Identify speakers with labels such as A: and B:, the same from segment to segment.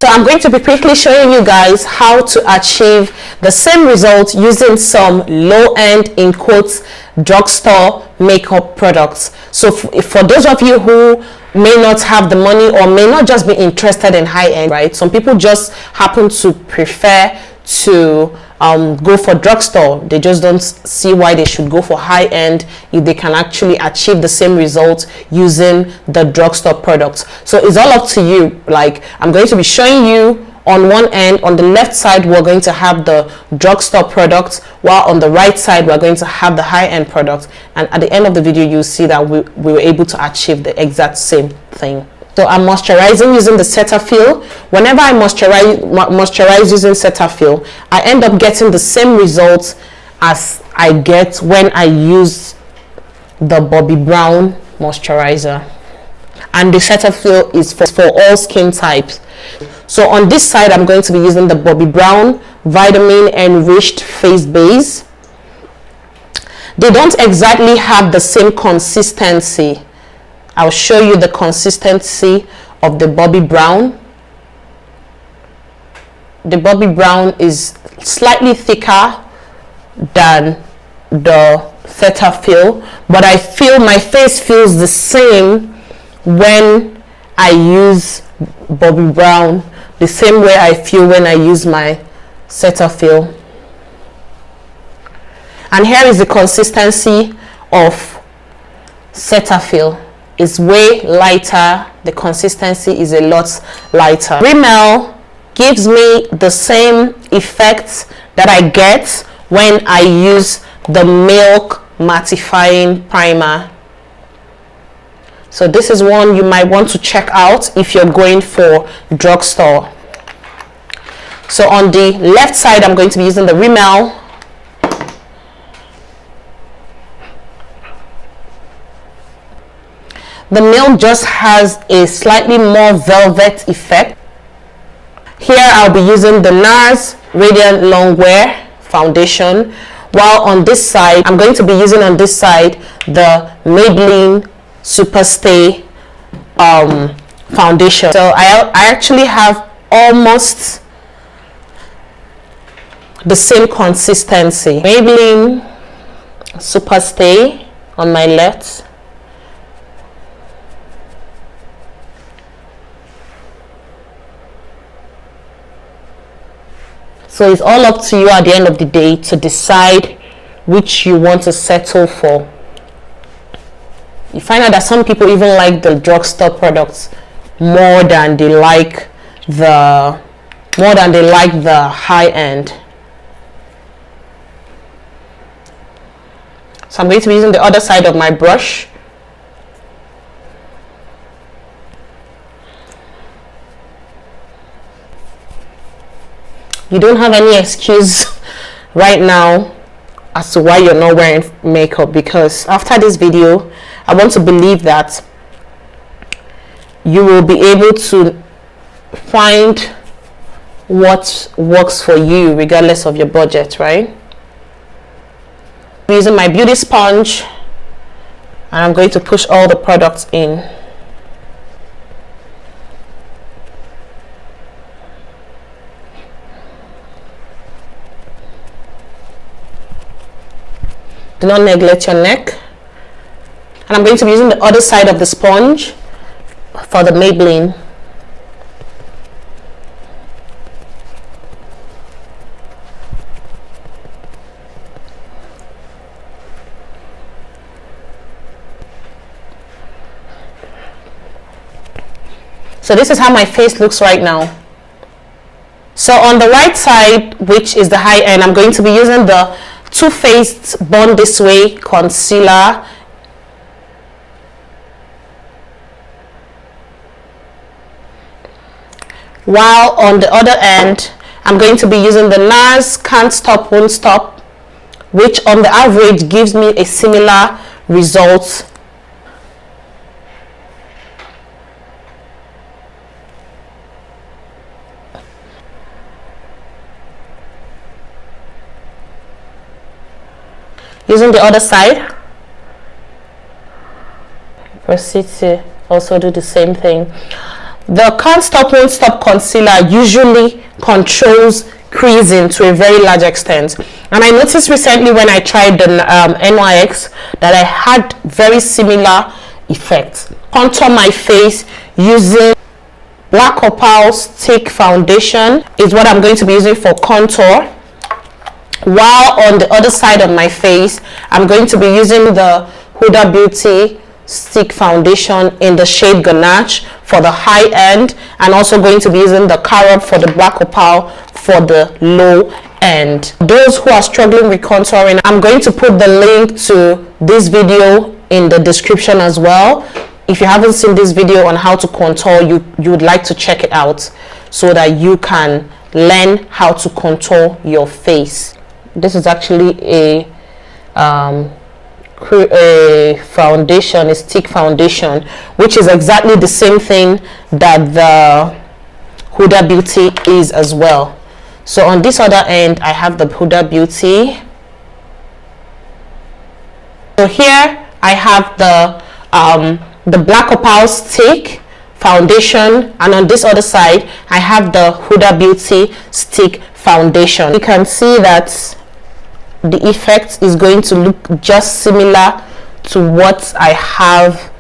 A: So I'm going to be quickly showing you guys how to achieve the same result using some low-end, in quotes, drugstore makeup products. So for those of you who may not have the money or may not just be interested in high-end, right? Some people just happen to prefer to go for drugstore. They just don't see why they should go for high-end if they can actually achieve the same result using the drugstore products. So it's all up to you. Like, I'm going to be showing you on one end, on the left side, we're going to have the drugstore products, while on the right side, we're going to have the high-end products. And at the end of the video, you'll see that we were able to achieve the exact same thing. So I'm moisturizing using the Cetaphil. Whenever I moisturize using Cetaphil, I end up getting the same results as I get when I use the Bobbibrown moisturizer. And the Cetaphil is for all skin types. So on this side, I'm going to be using the Bobbibrown Vitamin Enriched Face Base. They don't exactly have the same consistency. I'll show you the consistency of the Bobbibrown. The Bobbibrown is slightly thicker than the Cetaphil, but I feel my face feels the same when I use Bobbibrown, the same way I feel when I use my Cetaphil. And here is the consistency of Cetaphil. Is way lighter. The consistency is a lot lighter. Rimmel gives me the same effect that I get when I use the Milk Mattifying Primer. So this is one you might want to check out if you're going for drugstore. So on the left side, I'm going to be using the Rimmel. The Milk just has a slightly more velvet effect. Here I'll be using the NARS Radiant Longwear Foundation, while on this side, I'm going to be using on this side the Maybelline Superstay Foundation. So I actually have almost the same consistency. Maybelline Superstay on my left. So it's all up to you at the end of the day to decide which you want to settle for. You find out that some people even like the drugstore products more than they like the high end. So I'm going to be using the other side of my brush. You don't have any excuse right now as to why you're not wearing makeup, because after this video, I want to believe that you will be able to find what works for you regardless of your budget, right? I'm using my beauty sponge and I'm going to push all the products in. Do not neglect your neck. And I'm going to be using the other side of the sponge for the Maybelline. So this is how my face looks right now. So on the right side, which is the high end, I'm going to be using the Too Faced Born This Way concealer. While on the other end, I'm going to be using the NARS Can't Stop Won't Stop, which on the average gives me a similar result. Using the other side, proceed to also do the same thing. The Can't Stop Won't Stop concealer usually controls creasing to a very large extent, and I noticed recently when I tried the NYX that I had very similar effects. Contour my face using Black Opal Stick Foundation is what I'm going to be using for contour, while on the other side of my face I'm going to be using the Huda Beauty Stick Foundation in the shade Ganache for the high end, and also going to be using the Carrot for the Black Opal for the low end. Those who are struggling with contouring, I'm going to put the link to this video in the description as well. If you haven't seen this video on how to contour, you would like to check it out so that you can learn how to contour your face. This is actually a foundation, a stick foundation, which is exactly the same thing that the Huda Beauty is as well. So on this other end I have the Huda Beauty. So here I have the Black Opal Stick Foundation, and on this other side I have the Huda Beauty Stick Foundation. You can see that the effect is going to look just similar to what I have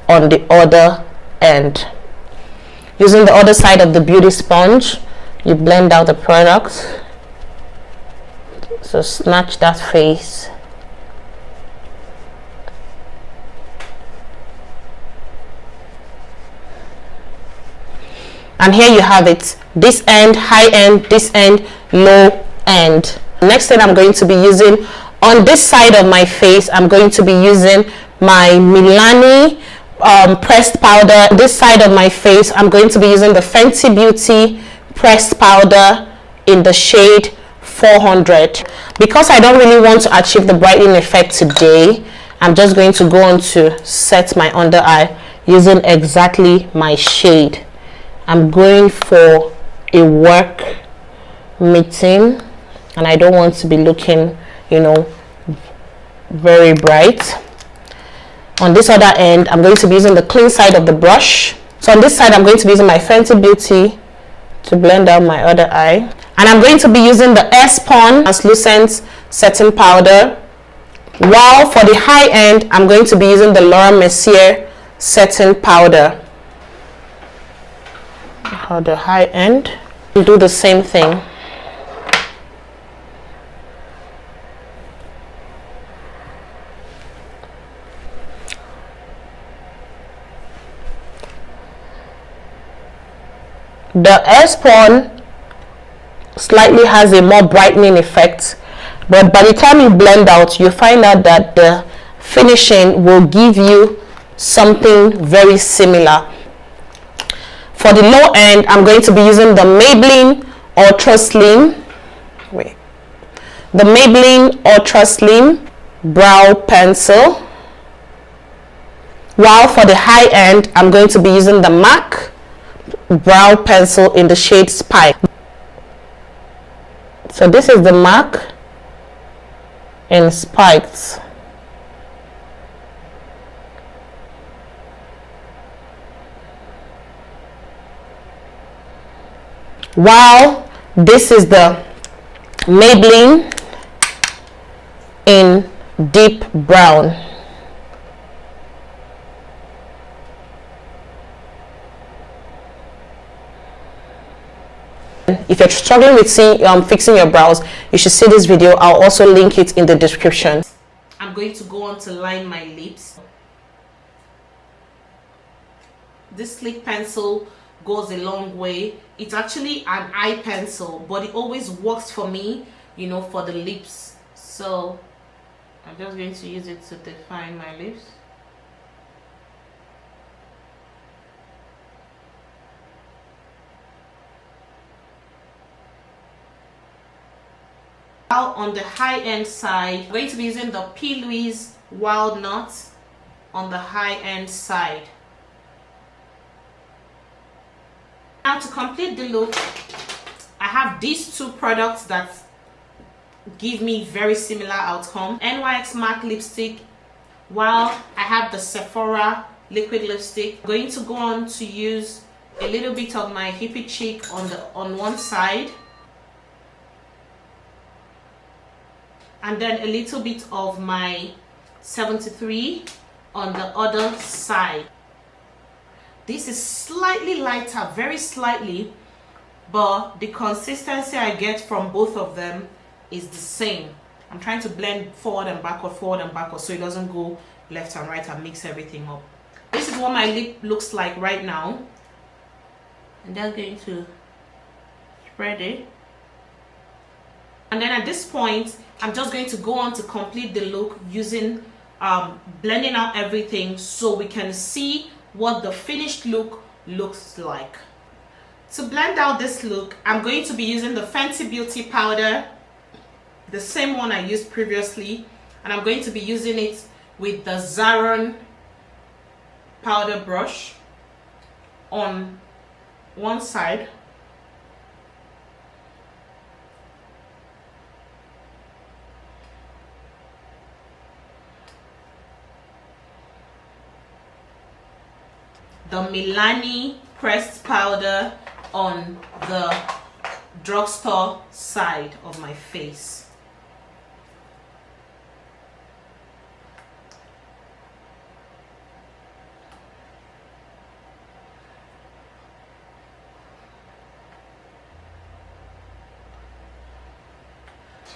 A: on the other end. Using the other side of the beauty sponge, you blend out the product. So snatch that face. And here you have it. This end, high end, this end, low end. Next thing I'm going to be using on this side of my face, I'm going to be using my Milani pressed powder. This side of my face, I'm going to be using the Fenty Beauty pressed powder in the shade 400. Because I don't really want to achieve the brightening effect today, I'm just going to go on to set my under eye using exactly my shade. I'm going for a work meeting and I don't want to be looking, you know, very bright. On this other end, I'm going to be using the clean side of the brush. So on this side, I'm going to be using my Fenty Beauty to blend out my other eye. And I'm going to be using the Airspun translucent setting powder. While for the high end, I'm going to be using the Laura Mercier setting powder. For the high end, we'll do the same thing. The Airspun slightly has a more brightening effect, but by the time you blend out, you find out that the finishing will give you something very similar. For the low end, I'm going to be using the Maybelline Ultra Slim. The Maybelline Ultra Slim brow pencil. While for the high end, I'm going to be using the MAC brow pencil in the shade Spike. So this is the MAC in Spikes. While this is the Maybelline in Deep Brown. If you're struggling with fixing your brows, you should see this video. I'll also link it in the description. I'm going to go on to line my lips. This sleek pencil goes a long way. It's actually an eye pencil, but it always works for me, you know, for the lips. So I'm just going to use it to define my lips. Now on the high end side, I'm going to be using the P. Louise Walnut on the high end side. Now to complete the look, I have these two products that give me very similar outcome. NYX matte lipstick, while I have the Sephora liquid lipstick. I'm going to go on to use a little bit of my hippie cheek on one side, and then a little bit of my 73 on the other side. This is slightly lighter, very slightly, but the consistency I get from both of them is the same. I'm trying to blend forward and backward, so it doesn't go left and right and mix everything up. This is what my lip looks like right now. And then going to spread it. And then at this point, I'm just going to go on to complete the look using blending out everything so we can see what the finished look looks like. To blend out this look, I'm going to be using the Fenty Beauty powder, the same one I used previously, and I'm going to be using it with the Zaron powder brush on one side. The Milani pressed powder on the Drugstore side of my face.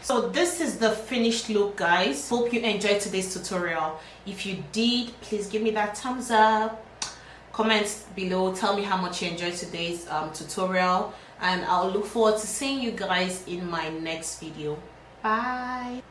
A: So this is the finished look, guys. Hope you enjoyed today's tutorial. If you did, please give me that thumbs up. Comment below, tell me how much you enjoyed today's tutorial, and I'll look forward to seeing you guys in my next video. Bye.